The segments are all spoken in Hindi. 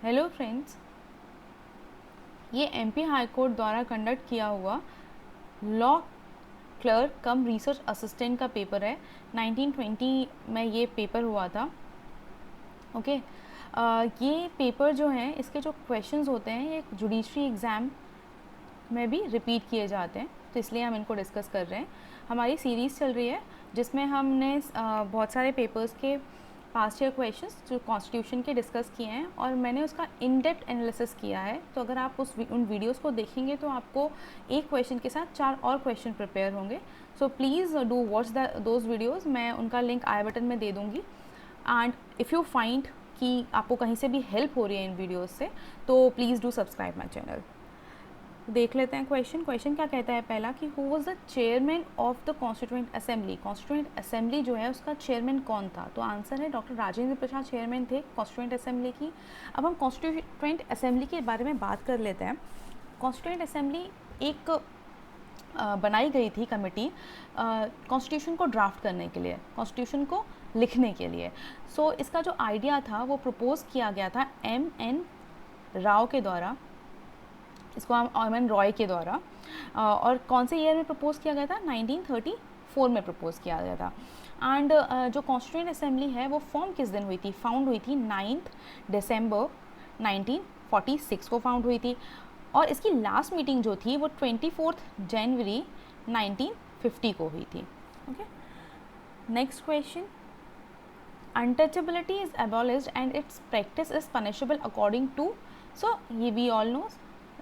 हेलो फ्रेंड्स, ये एमपी हाई कोर्ट द्वारा कंडक्ट किया हुआ लॉ क्लर्क कम रिसर्च असिस्टेंट का पेपर है। 1920 में ये पेपर हुआ था। ओके ये पेपर जो है, इसके जो क्वेश्चंस होते हैं ये जुडिशरी एग्ज़ाम में भी रिपीट किए जाते हैं, तो इसलिए हम इनको डिस्कस कर रहे हैं। हमारी सीरीज़ चल रही है जिसमें हमने बहुत सारे पेपर्स के पास्ट ईयर क्वेश्चंस जो कॉन्स्टिट्यूशन के डिस्कस किए हैं और मैंने उसका इन डेप्थ एनालिसिस किया है। तो अगर आप उन वीडियोस को देखेंगे तो आपको एक क्वेश्चन के साथ 4 और क्वेश्चन प्रिपेयर होंगे। So please do watch those videos. मैं उनका लिंक आई बटन में दे दूँगी। एंड इफ़ यू फाइंड कि आपको कहीं से भी हेल्प हो रही है इन वीडियोज़ से, तो please do subscribe my channel. देख लेते हैं क्वेश्चन क्या कहता है। पहला कि who was the chairman of the constituent assembly. Constituent assembly जो है उसका चेयरमैन कौन था? तो आंसर है डॉक्टर राजेंद्र प्रसाद चेयरमैन थे कॉन्स्टिट्यूएंट असेंबली की। अब हम कॉन्स्टिट्यूएंट असेंबली के बारे में बात कर लेते हैं। कॉन्स्टिट्यूएंट असेंबली एक बनाई गई थी कमेटी कॉन्स्टिट्यूशन को ड्राफ्ट करने के लिए, कॉन्स्टिट्यूशन को लिखने के लिए। सो इसका जो आइडिया था वो प्रपोज किया गया था M.N. राव के द्वारा, इसको हम एम.एन. रॉय के द्वारा। और कौन से ईयर में प्रपोज किया गया था? 1934 में प्रपोज किया गया था। एंड जो कॉन्स्टिट्यूएंट असेंबली है वो फॉर्म किस दिन हुई थी? फाउंड हुई थी 9 दिसंबर 1946 को फाउंड हुई थी। और इसकी लास्ट मीटिंग जो थी वो 24 जनवरी 1950 को हुई थी। Okay, next question. Untouchability is abolished and its practice is punishable according to. So ये we all know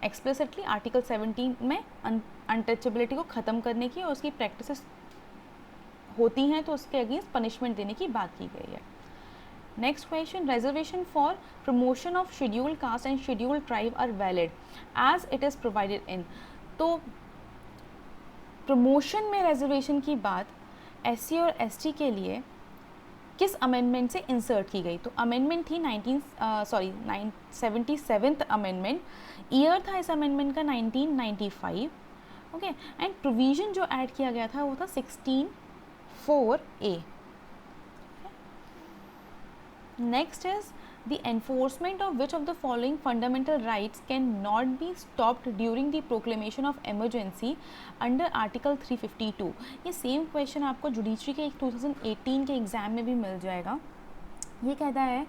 explicitly article 17 में अनटचेबिलिटी को ख़त्म करने की और उसकी प्रैक्टिसेस होती हैं तो उसके अगेंस्ट पनिशमेंट देने की बात की गई है। Next question. Reservation for promotion of scheduled caste and scheduled tribe are valid as it is provided in. तो प्रमोशन में रिजर्वेशन की बात SC और ST के लिए किस अमेंडमेंट से इंसर्ट की गई? तो अमेंडमेंट थी 77th अमेंडमेंट। ईयर था इस अमेंडमेंट का 1995। ओके, एंड प्रोविजन जो ऐड किया गया था वो था 16(4)(a). Next is the enforcement of which of the following fundamental rights can not be stopped during the proclamation of emergency under article 352। ये सेम क्वेश्चन आपको जुडिशरी के 2018 के एग्ज़ाम में भी मिल जाएगा। ये कहता है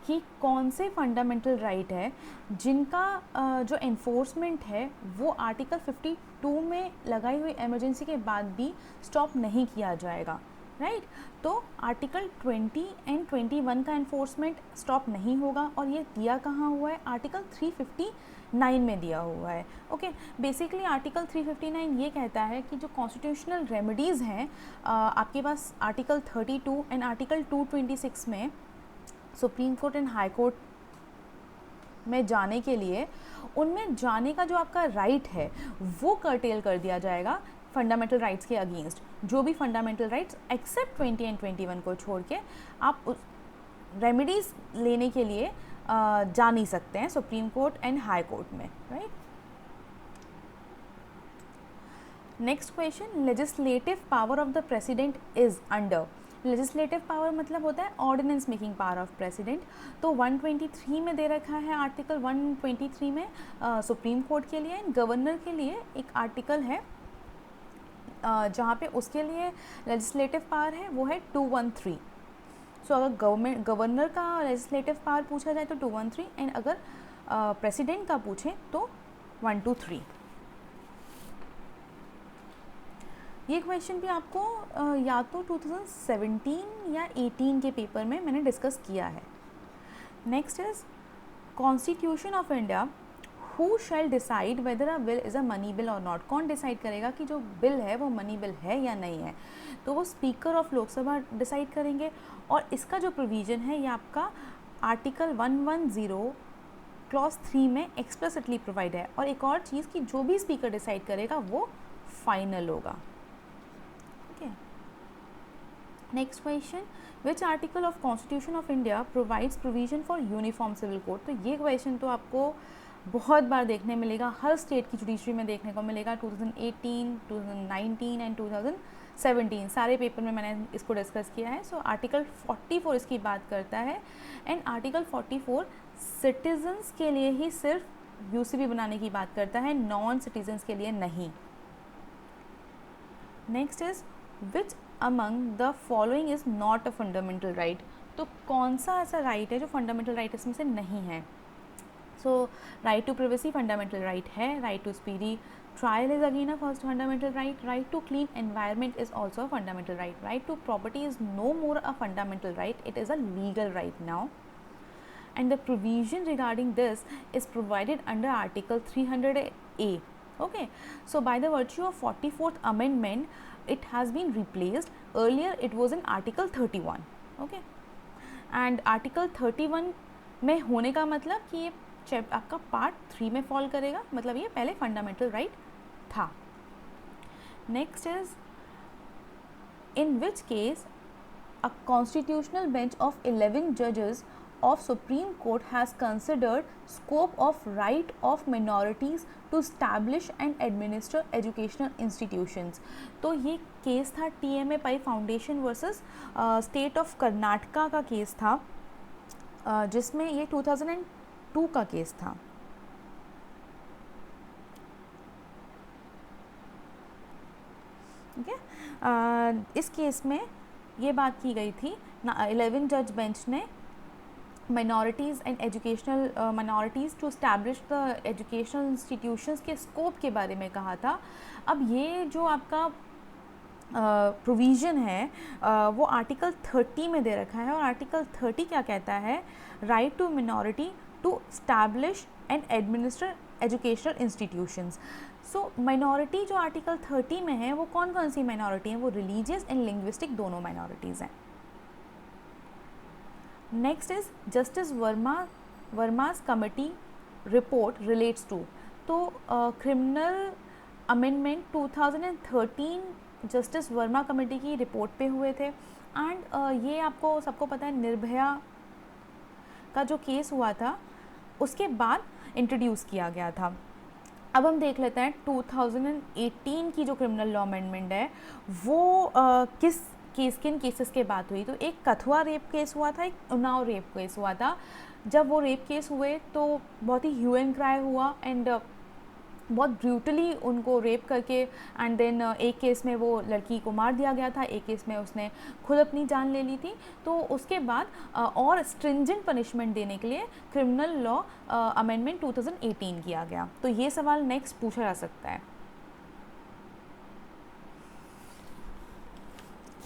कि कौन से फंडामेंटल राइट है जिनका जो एनफोर्समेंट है वो आर्टिकल 52 में लगाई हुई इमरजेंसी के बाद भी स्टॉप नहीं किया जाएगा, राइट। तो आर्टिकल 20 एंड 21 का एनफोर्समेंट स्टॉप नहीं होगा और ये दिया कहाँ हुआ है? आर्टिकल 359 में दिया हुआ है। ओके, बेसिकली आर्टिकल 359 ये कहता है कि जो कॉन्स्टिट्यूशनल रेमेडीज़ हैं आपके पास आर्टिकल 32 एंड आर्टिकल 226 में supreme court and high court में जाने के लिए, उनमें जाने का जो आपका राइट है वो कर्टेल कर दिया जाएगा फंडामेंटल राइट्स के अगेंस्ट। जो भी फंडामेंटल राइट्स एक्सेप्ट 20 एंड 21 को छोड़ के आप उस रेमेडीज़ लेने के लिए जा नहीं सकते हैं supreme court and high court में, right. Next question. Legislative power of the president is under. Legislative power मतलब होता है ordinance making power of president. तो 123 में दे रखा है, आर्टिकल 123 में सुप्रीम कोर्ट के लिए। एंड गवर्नर के लिए एक आर्टिकल है जहाँ पे उसके लिए लेजिस्लेटिव पावर है वो है 213। सो अगर गवर्नर का लेजिस्लेटिव पावर पूछा जाए तो 213 एंड अगर प्रेसिडेंट का पूछें तो 123। ये क्वेश्चन भी आपको या तो 2017 या 18 के पेपर में मैंने डिस्कस किया है। Next is constitution of India. Who shell decide whether a bill is a money bill और नॉट। कौन डिसाइड करेगा कि जो बिल है वो मनी बिल है या नहीं है? तो वो स्पीकर ऑफ लोकसभा डिसाइड करेंगे। और इसका जो प्रोविज़न है ये आपका आर्टिकल 110 क्लॉज 3 में एक्सप्लिसिटली प्रोवाइड है। और एक और चीज़ कि जो भी स्पीकर डिसाइड करेगा वो फाइनल होगा। Next question. Which article of constitution of India provides provision for uniform civil code. तो ये क्वेश्चन तो आपको बहुत बार देखने मिलेगा, हर स्टेट की जुडिशरी में देखने को मिलेगा। 2018, 2019 एंड 2017 सारे पेपर में मैंने इसको डिस्कस किया है। सो आर्टिकल 44 इसकी बात करता है एंड आर्टिकल 44 सिटीजन्स के लिए ही सिर्फ यूसीबी बनाने की बात करता है, नॉन सिटीजन्स के लिए नहीं। Next is which among the following is not a fundamental right. तो कौन सा ऐसा राइट है जो फंडामेंटल राइट इसमें से नहीं है। So right to privacy fundamental right है, right to speedy trial is again a first fundamental right, right to clean environment is also a fundamental right, right to property is no more a fundamental right, it is a legal right now, and the provision regarding this is provided under article 300A. Okay, so by the virtue of 44th amendment it has been replaced, earlier it was in article 31. Okay, and article 31 में होने का मतलब कि ये आपका पार्ट 3 में फॉल करेगा, मतलब ये पहले फंडामेंटल राइट था। Next is in which case a constitutional bench of 11 judges of Supreme Court has considered scope of right of minorities to establish and administer educational institutions। तो ये केस था TMA pi foundation versus state of Karnataka का केस था, जिसमें ये 2002 का केस था। ठीक है, इस केस में ये बात की गई थी ना, 11 जज बेंच ने minorities and educational minorities to establish the educational institutions के स्कोप के बारे में कहा था। अब ये जो आपका प्रोविज़न है वो आर्टिकल 30 में दे रखा है, और आर्टिकल 30 क्या कहता है, right to minority to establish and administer educational institutions. So minority जो आर्टिकल 30 में है वो कौन कौन सी माइनॉरिटी हैं, वो रिलीजियस एंड लिंग्विस्टिक दोनों माइनॉरिटीज़ हैं। Next is justice Verma's committee report relates to, तो criminal amendment 2013 justice Verma committee की रिपोर्ट पे हुए थे, एंड ये आपको सबको पता है निर्भया का जो केस हुआ था उसके बाद इंट्रोड्यूस किया गया था। अब हम देख लेते हैं 2018 की जो क्रिमिनल लॉ अमेंडमेंट है वो किन केसेस के बात हुई। तो एक कथुआ रेप केस हुआ था, एक उन्नाव रेप केस हुआ था। जब वो रेप केस हुए तो बहुत ही ह्यू एंड क्राई हुआ, एंड बहुत ब्रूटली उनको रेप करके एंड देन एक केस में वो लड़की को मार दिया गया था, एक केस में उसने खुद अपनी जान ले ली थी। तो उसके बाद और स्ट्रिंजेंट पनिशमेंट देने के लिए क्रिमिनल लॉ अमेंडमेंट 2018 किया गया। तो ये सवाल नेक्स्ट पूछा जा सकता है।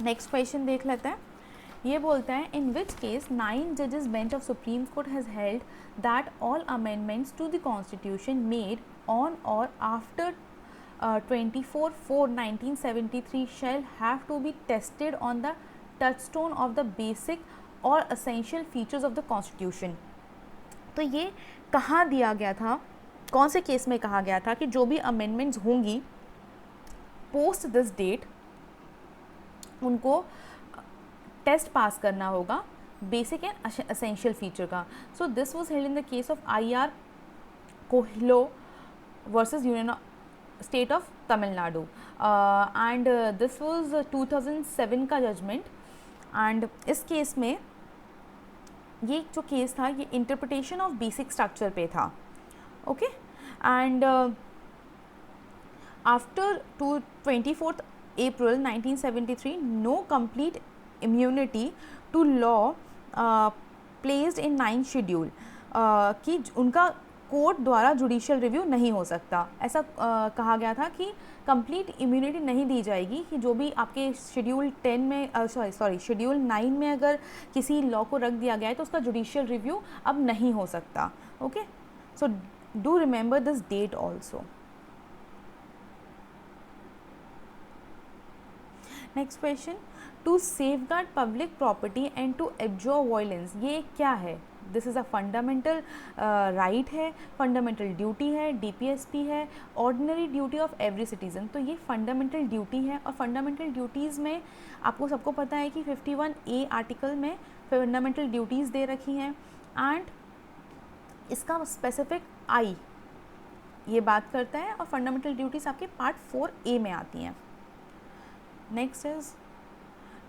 नेक्स्ट क्वेश्चन देख लेते हैं। ये बोलता है इन विच केस 9 जजेस bench of Supreme Court has held that all amendments to the constitution made on or after 24/4/1973 shall have to be tested on the touchstone of the basic or essential features of the constitution। तो ये कहाँ दिया गया था, कौन से केस में कहा गया था कि जो भी अमेंडमेंट्स होंगी पोस्ट दिस डेट उनको टेस्ट पास करना होगा बेसिक एंड एसेंशियल फीचर का। So this was held in the case of IR कोहिलो versus Union State of Tamil Nadu, and this was 2007 का जजमेंट। एंड इस केस में ये जो केस था ये इंटरप्रिटेशन ऑफ बेसिक स्ट्रक्चर पे था। Okay, and after 24 April 1973 no complete immunity to law placed in 9th schedule कि उनका कोर्ट द्वारा जुडिशियल रिव्यू नहीं हो सकता। ऐसा कहा गया था कि कंप्लीट इम्यूनिटी नहीं दी जाएगी कि जो भी आपके शेड्यूल 10 में शेड्यूल 9 में अगर किसी लॉ को रख दिया गया है तो उसका जुडिशियल रिव्यू अब नहीं हो सकता। Okay, so do remember this date also. Next question, to safeguard public property and to abjure violence, ये क्या है? This is a fundamental right है, फंडामेंटल ड्यूटी है, DPSP है, ordinary duty of every citizen. तो ये फंडामेंटल ड्यूटी है, और फंडामेंटल ड्यूटीज़ में आपको सबको पता है कि 51A आर्टिकल में फंडामेंटल ड्यूटीज़ दे रखी हैं, एंड इसका स्पेसिफिक I ये बात करता है, और फंडामेंटल ड्यूटीज़ आपके पार्ट 4A में आती हैं। Next is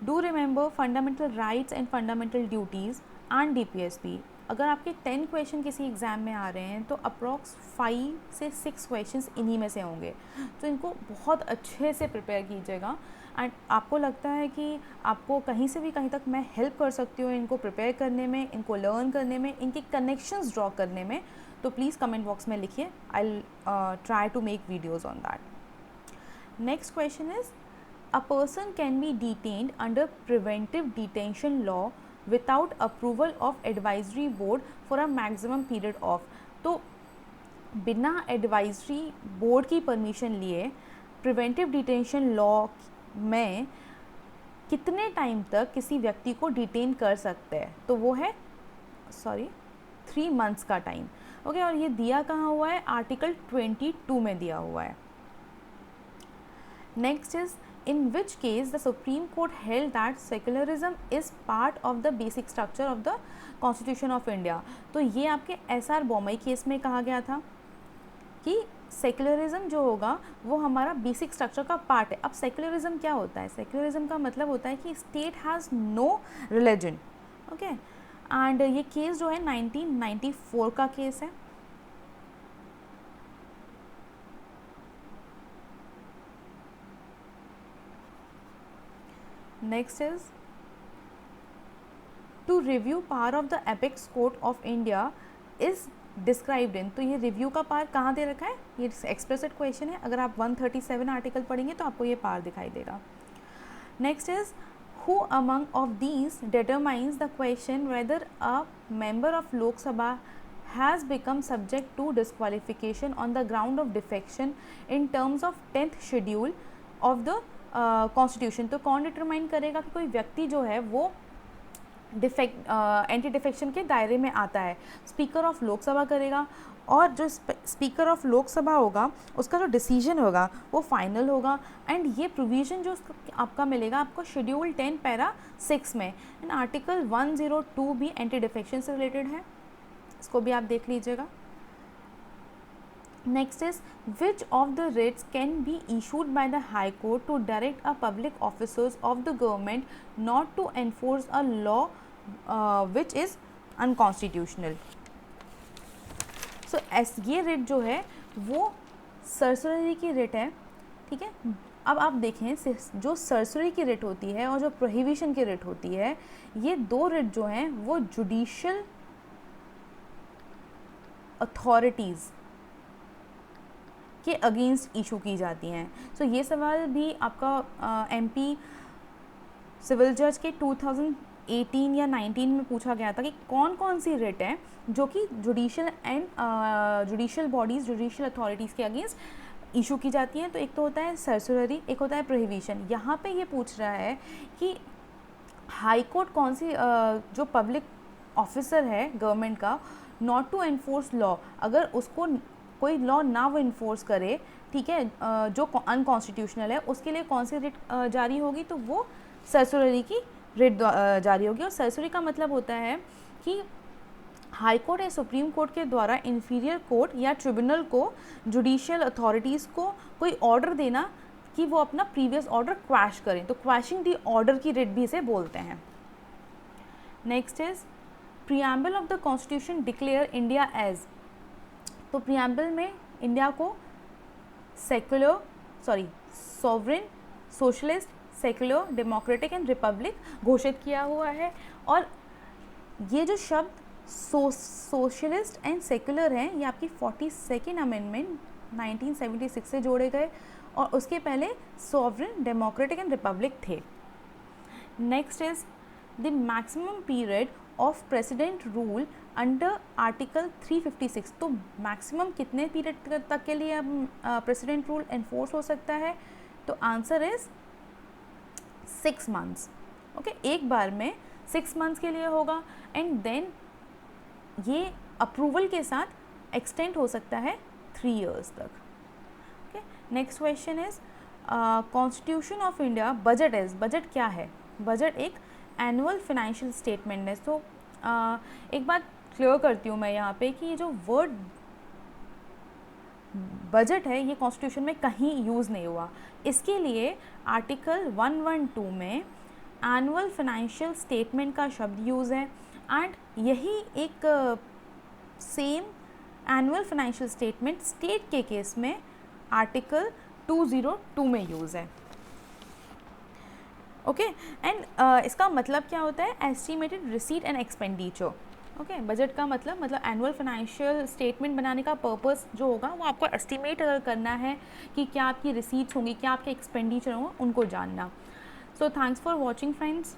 do remember fundamental rights and fundamental duties and DPSP अगर आपके 10 क्वेश्चन किसी एग्ज़ाम में आ रहे हैं तो अप्रॉक्स 5 से 6 क्वेश्चंस इन्हीं में से होंगे। तो इनको बहुत अच्छे से प्रिपेयर कीजिएगा। एंड आपको लगता है कि आपको कहीं से भी कहीं तक मैं हेल्प कर सकती हूँ इनको प्रिपेयर करने में, इनको लर्न करने में, इनके कनेक्शंस ड्रॉ करने में, तो प्लीज़ कमेंट बॉक्स में लिखिए। I will try to make videos on that. Next question is, a person can be detained under preventive detention law without approval of advisory board for a maximum period of। तो बिना एडवाइजरी बोर्ड की परमिशन लिए प्रिवेंटिव डिटेंशन लॉ में कितने टाइम तक किसी व्यक्ति को डिटेन कर सकते हैं? तो वो है 3 मंथ्स का टाइम। ओके, और ये दिया कहाँ हुआ है? आर्टिकल 22 में दिया हुआ है। Next is, in which case the Supreme Court held that secularism is part of the basic structure of the Constitution of India। तो ये आपके SR बोमई केस में कहा गया था कि सेक्युलरिज्म जो होगा वो हमारा बेसिक स्ट्रक्चर का पार्ट है। अब सेक्युलरिज्म क्या होता है? सेक्युलरिज्म का मतलब होता है कि state has no religion. Okay, and ये केस जो है 1994 का केस है। Next is, to review power of the apex court of India is described in. तो ये रिव्यू का पावर कहाँ दे रखा है? ये एक्सप्रेसिट क्वेश्चन है। अगर आप 137 आर्टिकल पढ़ेंगे तो आपको ये पावर दिखाई देगा। Next is, who among of these determines the question whether a member of Lok Sabha has become subject to disqualification on the ground of defection in terms of 10th schedule of the constitution. तो कौन डिटरमाइन करेगा कि कोई व्यक्ति जो है वो एंटी डिफेक्शन के दायरे में आता है? स्पीकर ऑफ लोकसभा करेगा, और जो स्पीकर ऑफ लोकसभा होगा उसका जो डिसीजन होगा वो फाइनल होगा। एंड ये प्रोविज़न जो आपका मिलेगा आपको शेड्यूल 10 पैरा 6 में, एंड आर्टिकल 102 भी एंटी डिफेक्शन से रिलेटेड है, इसको भी आप देख लीजिएगा। Next is, which of the writs can be issued by the High Court to direct a public officers of the government not to enforce a law which is unconstitutional? So ये रिट जो है वो सरसरी की रिट है, ठीक है। अब आप देखें, जो सरसरी की रिट होती है और जो प्रोहिबिशन की रिट होती है, ये दो रिट जो हैं वो जुडिशियल अथॉरिटीज़ के अगेंस्ट इशू की जाती हैं। सो ये सवाल भी आपका एमपी सिविल जज के 2018 या 19 में पूछा गया था कि कौन कौन सी रिट है जो कि जुडिशियल बॉडीज़, जुडिशियल अथॉरिटीज़ के अगेंस्ट इशू की जाती हैं। तो एक तो होता है सरसरी, एक होता है प्रोहिबिशन। यहाँ पे ये पूछ रहा है कि हाई कोर्ट कौन सी जो पब्लिक ऑफिसर है गवर्नमेंट का, नॉट टू एनफोर्स लॉ, अगर उसको कोई लॉ ना वो इन्फोर्स करे, ठीक है, जो अनकॉन्स्टिट्यूशनल है, उसके लिए कौन सी रिट जारी होगी? तो वो सरसरी की रिट जारी होगी। और सरसरी का मतलब होता है कि हाई कोर्ट या सुप्रीम कोर्ट के द्वारा इंफीरियर कोर्ट या ट्रिब्यूनल को, जुडिशियल अथॉरिटीज़ को कोई ऑर्डर देना कि वो अपना प्रीवियस ऑर्डर क्वैश करें, तो क्वैशिंग दी ऑर्डर की रिट भी इसे बोलते हैं। Next is, preamble of the constitution declare India as. तो प्रीएम्बल में इंडिया को sovereign, socialist, secular, democratic and republic घोषित किया हुआ है। और ये जो शब्द सोशलिस्ट एंड सेक्युलर हैं, ये आपकी 42nd अमेंडमेंट 1976 से जोड़े गए, और उसके पहले सॉवरेन, डेमोक्रेटिक एंड रिपब्लिक थे। Next is, the maximum period of president rule under article 356। तो मैक्सिमम कितने पीरियड तक के लिए प्रेसिडेंट रूल एनफोर्स हो सकता है? तो आंसर इज 6 मंथ्स। ओके, एक बार में 6 मंथ्स के लिए होगा, एंड देन ये अप्रूवल के साथ एक्सटेंड हो सकता है 3 इयर्स तक। Okay, next question is, constitution of India budget is. Budget क्या है? बजट एक एनुअल फाइनेंशियल स्टेटमेंट है। तो एक बात क्लियर करती हूँ मैं यहाँ पे कि ये जो वर्ड बजट है ये कॉन्स्टिट्यूशन में कहीं यूज़ नहीं हुआ। इसके लिए आर्टिकल 112 में एनुअल फाइनेंशियल स्टेटमेंट का शब्द यूज़ है, एंड यही एक same annual financial statement state के केस में आर्टिकल 202 में यूज़ है। ओके एंड इसका मतलब क्या होता है, estimated receipt and expenditure. Okay budget का मतलब एनुअल फाइनेंशियल स्टेटमेंट बनाने का पर्पस जो होगा वो आपको एस्टिमेट अगर करना है कि क्या आपकी रिसीट्स होंगी, क्या आपके एक्सपेंडिचर होंगे, उनको जानना। So thanks for watching friends.